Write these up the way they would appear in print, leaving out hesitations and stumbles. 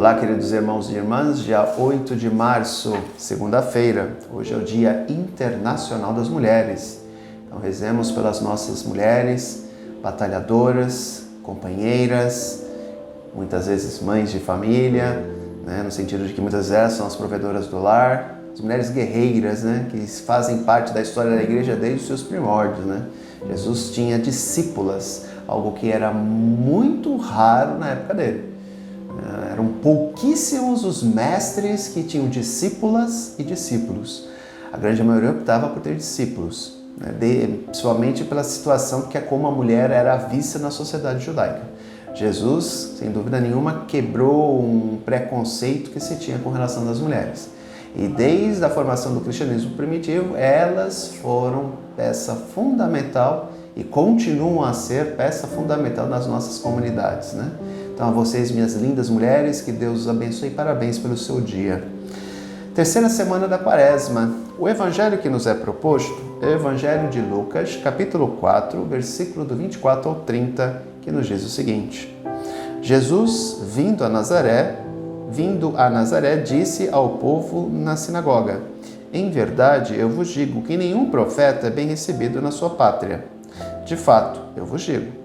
Olá, queridos irmãos e irmãs, dia 8 de março, segunda-feira. Hoje é o Dia Internacional das Mulheres. Então, rezemos pelas nossas mulheres, batalhadoras, companheiras, muitas vezes mães de família, no sentido de que muitas vezes são as provedoras do lar, as mulheres guerreiras, que fazem parte da história da igreja desde os seus primórdios. Jesus tinha discípulas, algo que era muito raro na época dele. Eram pouquíssimos os mestres que tinham discípulas e discípulos. A grande maioria optava por ter discípulos, principalmente pela situação que como a mulher era vista na sociedade judaica. Jesus, sem dúvida nenhuma, quebrou um preconceito que se tinha com relação às mulheres. E desde a formação do cristianismo primitivo, elas foram peça fundamental e continuam a ser peça fundamental nas nossas comunidades. Então, a vocês, minhas lindas mulheres, que Deus os abençoe e parabéns pelo seu dia. Terceira semana da Quaresma. O evangelho que nos é proposto é o evangelho de Lucas, capítulo 4, versículo do 24 ao 30, que nos diz o seguinte: Jesus, vindo a Nazaré, disse ao povo na sinagoga: Em verdade, eu vos digo que nenhum profeta é bem recebido na sua pátria. De fato, eu vos digo,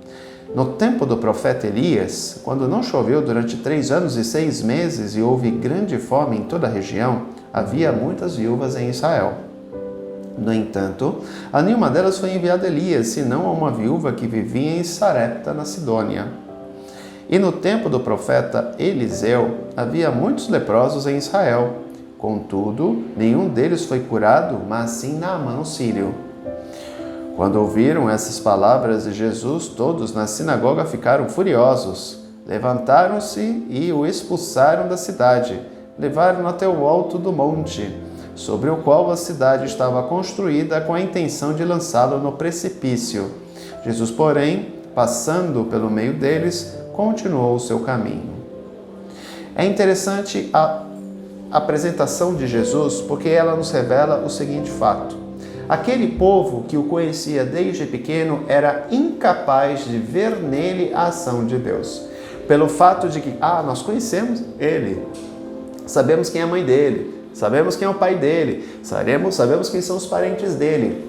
no tempo do profeta Elias, quando não choveu durante 3 anos e 6 meses e houve grande fome em toda a região, havia muitas viúvas em Israel. No entanto, a nenhuma delas foi enviado Elias, senão a uma viúva que vivia em Sarepta, na Sidônia. E no tempo do profeta Eliseu, havia muitos leprosos em Israel. Contudo, nenhum deles foi curado, mas sim Naamã o sírio. Quando ouviram essas palavras de Jesus, todos na sinagoga ficaram furiosos. Levantaram-se e o expulsaram da cidade. Levaram-no até o alto do monte, sobre o qual a cidade estava construída com a intenção de lançá-lo no precipício. Jesus, porém, passando pelo meio deles, continuou o seu caminho. É interessante a apresentação de Jesus, porque ela nos revela o seguinte fato: aquele povo que o conhecia desde pequeno era incapaz de ver nele a ação de Deus. Pelo fato de que, nós conhecemos ele, sabemos quem é a mãe dele, sabemos quem é o pai dele, sabemos quem são os parentes dele.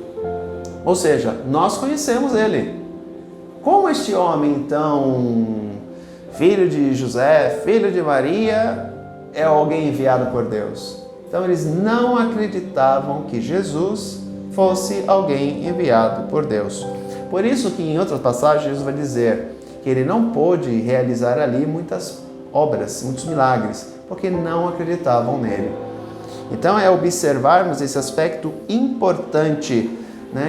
Ou seja, nós conhecemos ele. Como este homem, então, filho de José, filho de Maria, é alguém enviado por Deus? Então, eles não acreditavam que Jesus fosse alguém enviado por Deus. Por isso que em outras passagens Jesus vai dizer que ele não pôde realizar ali muitas obras, muitos milagres, porque não acreditavam nele. Então é observarmos esse aspecto importante,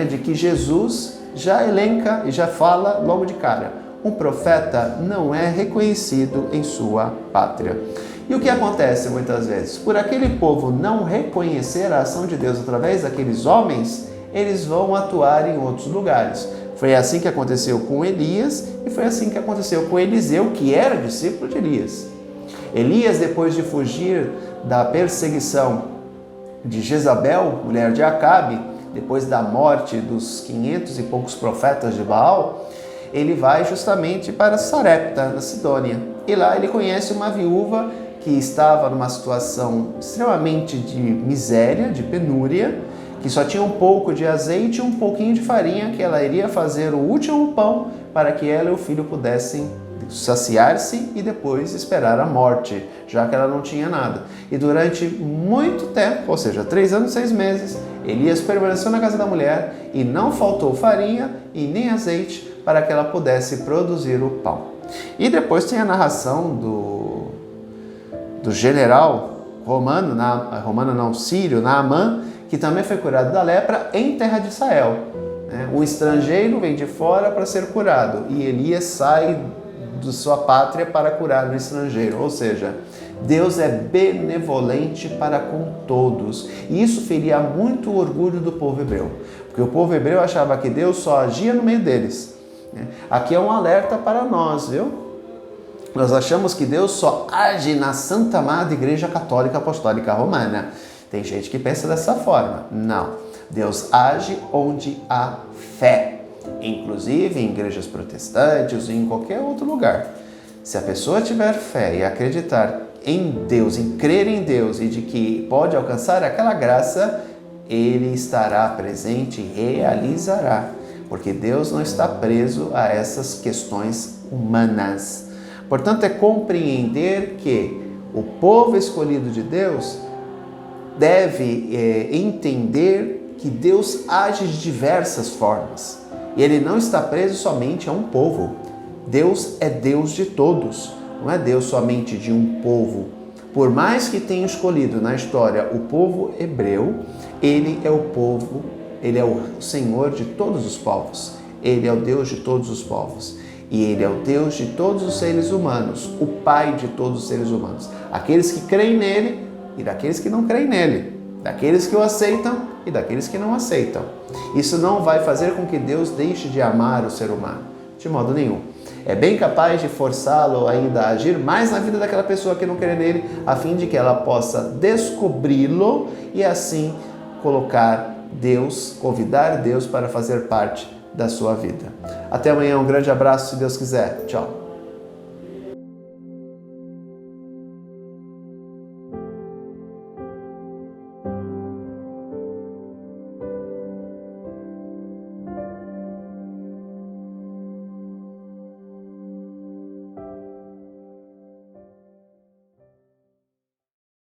de que Jesus já elenca e já fala logo de cara: um profeta não é reconhecido em sua pátria. E o que acontece muitas vezes? Por aquele povo não reconhecer a ação de Deus através daqueles homens, eles vão atuar em outros lugares. Foi assim que aconteceu com Elias e foi assim que aconteceu com Eliseu, que era discípulo de Elias. Elias, depois de fugir da perseguição de Jezabel, mulher de Acabe, depois da morte dos 500 e poucos profetas de Baal, ele vai justamente para Sarepta, na Sidônia. E lá ele conhece uma viúva que estava numa situação extremamente de miséria, de penúria, que só tinha um pouco de azeite e um pouquinho de farinha, que ela iria fazer o último pão para que ela e o filho pudessem saciar-se e depois esperar a morte, já que ela não tinha nada. E durante muito tempo, ou seja, 3 anos e 6 meses, Elias permaneceu na casa da mulher e não faltou farinha e nem azeite para que ela pudesse produzir o pão. E depois tem a narração do general sírio, Naamã, que também foi curado da lepra em terra de Israel. Um estrangeiro vem de fora para ser curado e Elias sai de sua pátria para curar o estrangeiro. Ou seja, Deus é benevolente para com todos. E isso feria muito o orgulho do povo hebreu, porque o povo hebreu achava que Deus só agia no meio deles. Aqui é um alerta para nós, viu? Nós achamos que Deus só age na Santa Amada Igreja Católica Apostólica Romana. Tem gente que pensa dessa forma. Não. Deus age onde há fé. Inclusive em igrejas protestantes e em qualquer outro lugar. Se a pessoa tiver fé e acreditar em Deus, em crer em Deus e de que pode alcançar aquela graça, Ele estará presente e realizará. Porque Deus não está preso a essas questões humanas. Portanto, é compreender que o povo escolhido de Deus deve entender que Deus age de diversas formas. E Ele não está preso somente a um povo. Deus é Deus de todos, não é Deus somente de um povo. Por mais que tenha escolhido na história o povo hebreu, Ele é o povo, Ele é o Senhor de todos os povos. Ele é o Deus de todos os povos. E Ele é o Deus de todos os seres humanos, o Pai de todos os seres humanos. Aqueles que creem nele e daqueles que não creem nele. Daqueles que o aceitam e daqueles que não aceitam. Isso não vai fazer com que Deus deixe de amar o ser humano, de modo nenhum. É bem capaz de forçá-lo ainda a agir mais na vida daquela pessoa que não crê nele, a fim de que ela possa descobri-lo e assim colocar Deus, convidar Deus para fazer parte da sua vida. Até amanhã, um grande abraço, se Deus quiser. Tchau.